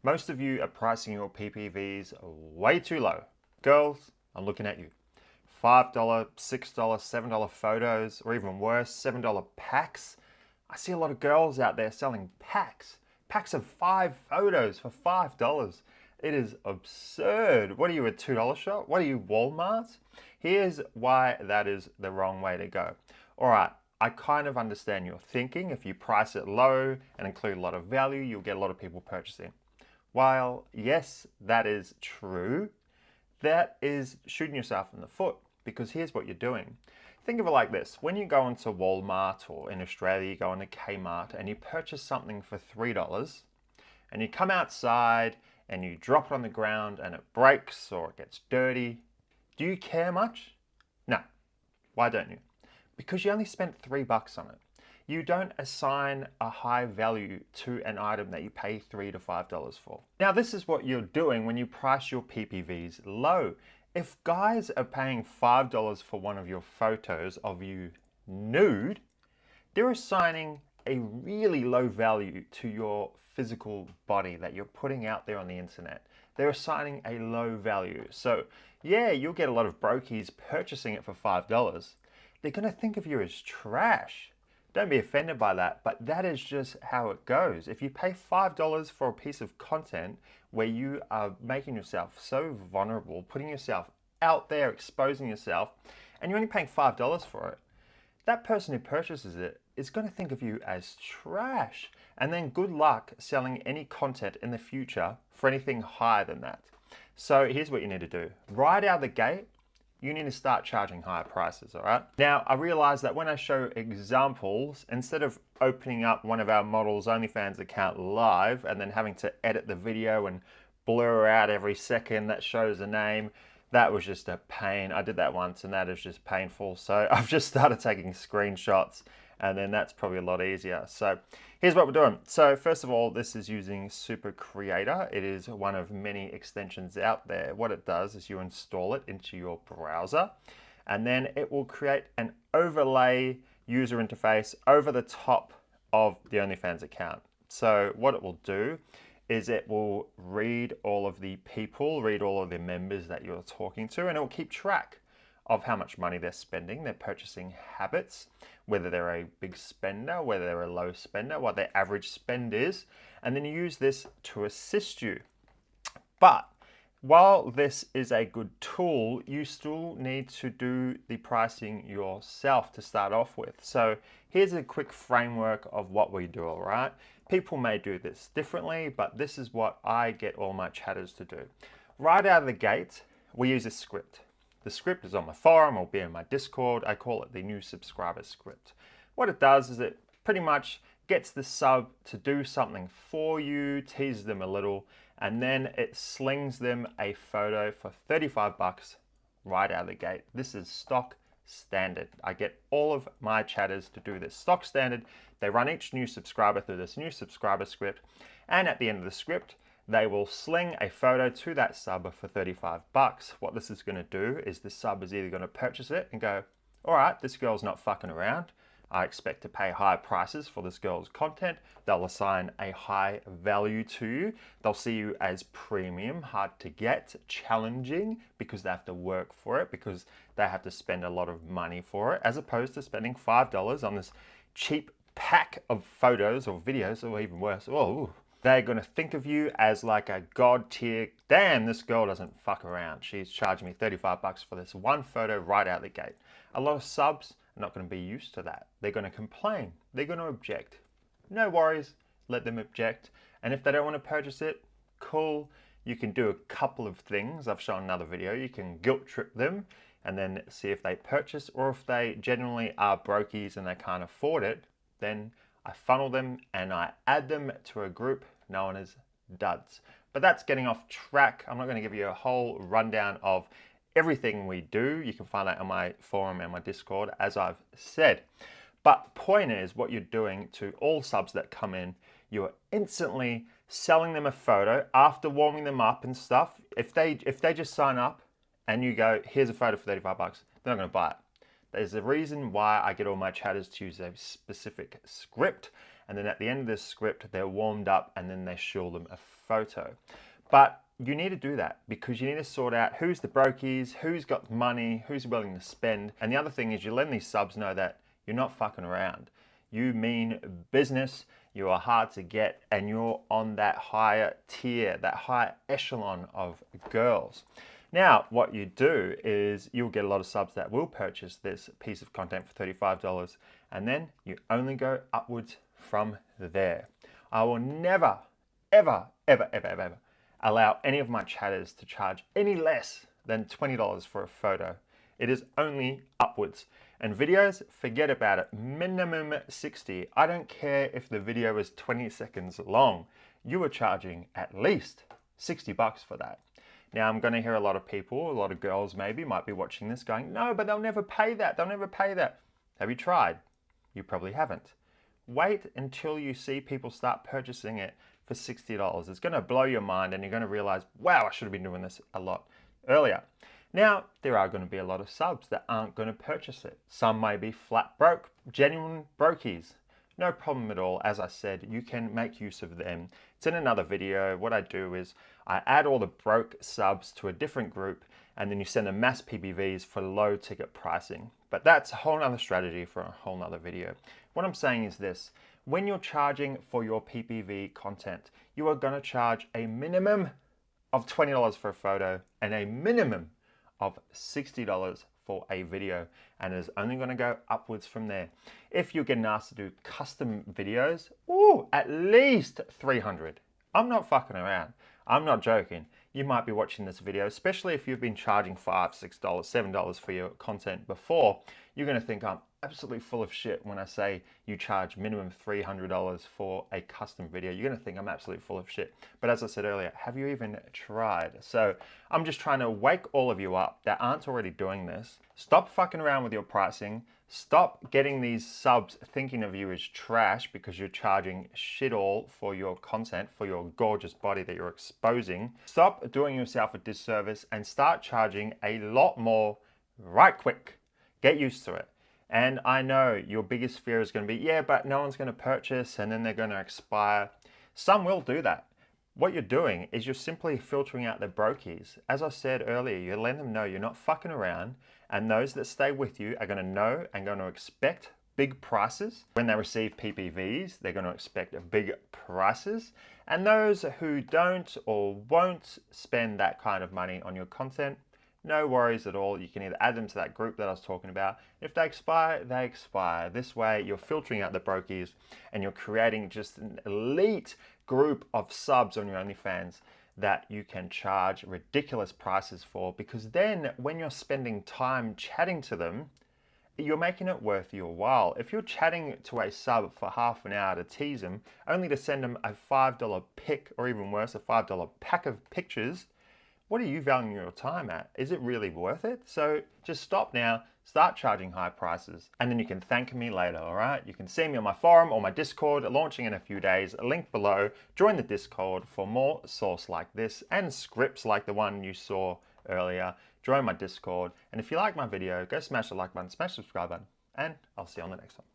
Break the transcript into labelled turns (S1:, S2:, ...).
S1: Most of you are pricing your PPVs way too low. Girls, I'm looking at you. $5, $6, $7 photos, or even worse, $7 packs. I see a lot of girls out there selling packs. Packs of 5 photos for $5. It is absurd. What are you, a $2 shop? What are you, Walmart? Here's why that is the wrong way to go. All right, I kind of understand your thinking. If you price it low and include a lot of value, you'll get a lot of people purchasing. While yes, that is true, that is shooting yourself in the foot, because here's what you're doing. Think of it like this. When you go into Walmart, or in Australia, you go into Kmart and you purchase something for $3 and you come outside and you drop it on the ground and it breaks or it gets dirty, do you care much? No. Why don't you? Because you only spent $3 on it. You don't assign a high value to an item that you pay $3 to $5 for. Now, this is what you're doing when you price your PPVs low. If guys are paying $5 for one of your photos of you nude, they're assigning a really low value to your physical body that you're putting out there on the internet. They're assigning a low value. So yeah, you'll get a lot of brokies purchasing it for $5. They're gonna think of you as trash. Don't be offended by that, but that is just how it goes. If you pay $5 for a piece of content where you are making yourself so vulnerable, putting yourself out there, exposing yourself, and you're only paying $5 for it, that person who purchases it is going to think of you as trash. And then good luck selling any content in the future for anything higher than that. So here's what you need to do. Right out of the gate, you need to start charging higher prices, all right? Now, I realize that when I show examples, instead of opening up one of our models' OnlyFans account live and then having to edit the video and blur out every second that shows a name, that was just a pain. I did that once and that is just painful. So I've just started taking screenshots, and then that's probably a lot easier. So here's what we're doing. So first of all, this is using Super Creator. It is one of many extensions out there. What it does is you install it into your browser, and then it will create an overlay user interface over the top of the OnlyFans account. So what it will do is it will read all of the people, read all of the members that you're talking to, and it will keep track of how much money they're spending, their purchasing habits, whether they're a big spender, whether they're a low spender, what their average spend is, and then you use this to assist you. But while this is a good tool, you still need to do the pricing yourself to start off with. So here's a quick framework of what we do, all right? People may do this differently, but this is what I get all my chatters to do. Right out of the gate, we use a script. The script is on my forum or be in my Discord. I call it the new subscriber script. What it does is it pretty much gets the sub to do something for you, teases them a little, and then it slings them a photo for $35 right out of the gate. This is stock standard. I get all of my chatters to do this stock standard. They run each new subscriber through this new subscriber script, and at the end of the script, they will sling a photo to that sub for $35. What this is going to do is the sub is either going to purchase it and go, all right, this girl's not fucking around. I expect to pay high prices for this girl's content. They'll assign a high value to you. They'll see you as premium, hard to get, challenging, because they have to work for it, because they have to spend a lot of money for it, as opposed to spending $5 on this cheap pack of photos or videos, or even worse. Oh, they're going to think of you as like a god tier. Damn, this girl doesn't fuck around. She's charging me $35 for this one photo right out the gate. A lot of subs are not going to be used to that. They're going to complain. They're going to object. No worries. Let them object. And if they don't want to purchase it, cool. You can do a couple of things. I've shown another video. You can guilt trip them and then see if they purchase, or if they genuinely are brokies and they can't afford it, then I funnel them and I add them to a group known as duds. But that's getting off track. I'm not going to give you a whole rundown of everything we do. You can find that on my forum and my Discord, as I've said. But point is, what you're doing to all subs that come in, you're instantly selling them a photo after warming them up and stuff. If they just sign up and you go, here's a photo for $35, they're not going to buy it. There's a reason why I get all my chatters to use a specific script, and then at the end of this script, they're warmed up and then they show them a photo. But you need to do that because you need to sort out who's the brokies, who's got money, who's willing to spend. And the other thing is you let these subs know that you're not fucking around. You mean business, you are hard to get, and you're on that higher tier, that higher echelon of girls. Now, what you do is you'll get a lot of subs that will purchase this piece of content for $35, and then you only go upwards from there. I will never, ever, ever, ever, ever, ever allow any of my chatters to charge any less than $20 for a photo. It is only upwards. And videos, forget about it. Minimum 60. I don't care if the video is 20 seconds long. You are charging at least $60 for that. Now, I'm going to hear a lot of people, a lot of girls maybe, might be watching this going, no, but they'll never pay that. They'll never pay that. Have you tried? You probably haven't. Wait until you see people start purchasing it for $60. It's going to blow your mind and you're going to realize, wow, I should have been doing this a lot earlier. Now, there are going to be a lot of subs that aren't going to purchase it. Some may be flat broke, genuine brokies. No problem at all. As I said, you can make use of them. It's in another video. What I do is I add all the broke subs to a different group and then you send them mass PPVs for low ticket pricing. But that's a whole nother strategy for a whole nother video. What I'm saying is this, when you're charging for your PPV content, you are going to charge a minimum of $20 for a photo and a minimum of $60 for a video, and it's only going to go upwards from there. If you're getting asked to do custom videos, at least $300. I'm not fucking around. I'm not joking. You might be watching this video, especially if you've been charging $5, $6, $7 for your content before, you're going to think I'm absolutely full of shit when I say you charge minimum $300 for a custom video. You're going to think I'm absolutely full of shit. But as I said earlier, have you even tried? So I'm just trying to wake all of you up that aren't already doing this. Stop fucking around with your pricing. Stop getting these subs thinking of you as trash because you're charging shit all for your content, for your gorgeous body that you're exposing. Stop doing yourself a disservice and start charging a lot more right quick. Get used to it. And I know your biggest fear is going to be, yeah, but no one's going to purchase and then they're going to expire. Some will do that. What you're doing is you're simply filtering out the brokies. As I said earlier, you're letting them know you're not fucking around, and those that stay with you are going to know and going to expect big prices. When they receive PPVs, they're going to expect big prices. And those who don't or won't spend that kind of money on your content, no worries at all. You can either add them to that group that I was talking about. If they expire, they expire. This way, you're filtering out the brokies and you're creating just an elite group of subs on your OnlyFans that you can charge ridiculous prices for, because then when you're spending time chatting to them, you're making it worth your while. If you're chatting to a sub for half an hour to tease them, only to send them a $5 pic, or even worse, a $5 pack of pictures, what are you valuing your time at? Is it really worth it? So just stop now, start charging high prices, and then you can thank me later, all right? You can see me on my forum or my Discord, launching in a few days, link below. Join the Discord for more sauce like this and scripts like the one you saw earlier. Join my Discord, and if you like my video, go smash the like button, smash the subscribe button, and I'll see you on the next one.